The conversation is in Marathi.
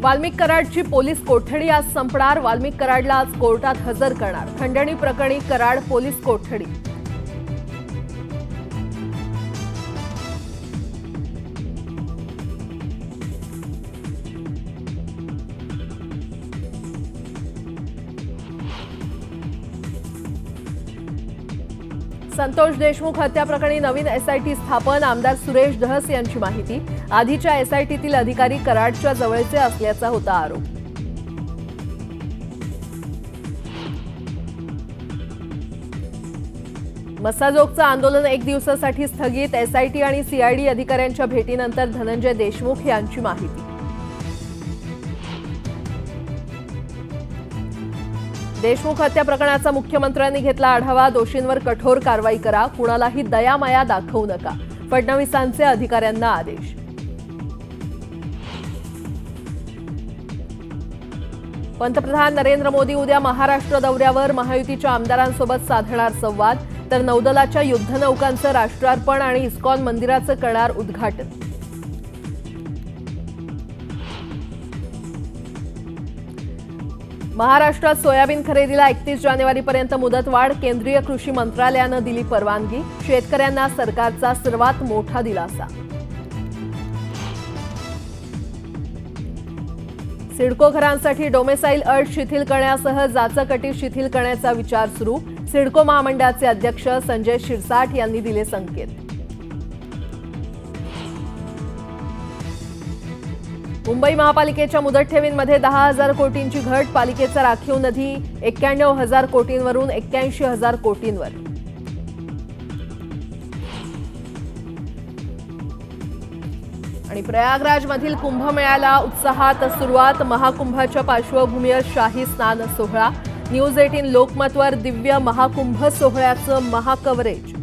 वाल्मिक कराडची पोलीस कोठडी आज संपणार। वाल्मिक कराडला आज कोर्टात हजर करणार। खंडणी प्रकरणी कराड पोलीस कोठडी। संतोष देशमुख हत्या प्रकरणी नवीन एसआयटी स्थापन। आमदार सुरेश धस यांची माहिती। आधीच्या एसआयटीतील अधिकारी कराडच्या जवळचे असल्याचा होता आरोप। मस्साजोगचं आंदोलन 1 दिवसासाठी स्थगित। एसआयटी आणि सीआयडी अधिकाऱ्यांच्या भेटीनंतर धनंजय देशमुख यांची माहिती। देशमुख हत्या प्रकरणाचा मुख्यमंत्र्यांनी घेतला आढावा। दोषींवर कठोर कारवाई करा, कुणालाही दयामाया दाखवू नका, फडणवीसांचे अधिकाऱ्यांना आदेश। पंतप्रधान नरेंद्र मोदी उद्या महाराष्ट्र दौऱ्यावर। महायुतीच्या आमदारांसोबत साधणार संवाद, तर नौदलाच्या युद्धनौकांचं राष्ट्रार्पण आणि इस्कॉन मंदिराचं करणार उद्घाटन। महाराष्ट्रात सोयाबीन खरेदीला 31 जानेवारीपर्यंत मुदतवाढ। केंद्रीय कृषी मंत्रालयानं दिली परवानगी। शेतकऱ्यांना सरकारचा सर्वात मोठा दिलासा। सिडको घरांसाठी डोमेसाईल अट शिथिल करण्यासह जाचक अटी शिथिल करण्याचा विचार सुरू। सिडको महामंडळाचे अध्यक्ष संजय शिरसाट यांनी दिले संकेत। मुंबई महापालिकेच्या मुदत ठेवींमध्ये 10,000 कोटींची घट। पालिकेचा राखीव निधी 91,000 कोटींवरून 81,000 कोटींवर। आणि प्रयागराजमधील कुंभमेळ्याला उत्साहात सुरुवात। महाकुंभाच्या पार्श्वभूमीवर शाही स्नान सोहळा। न्यूज 18 लोकमतवर दिव्य महाकुंभ सोहळ्याचं महाकव्हरेज।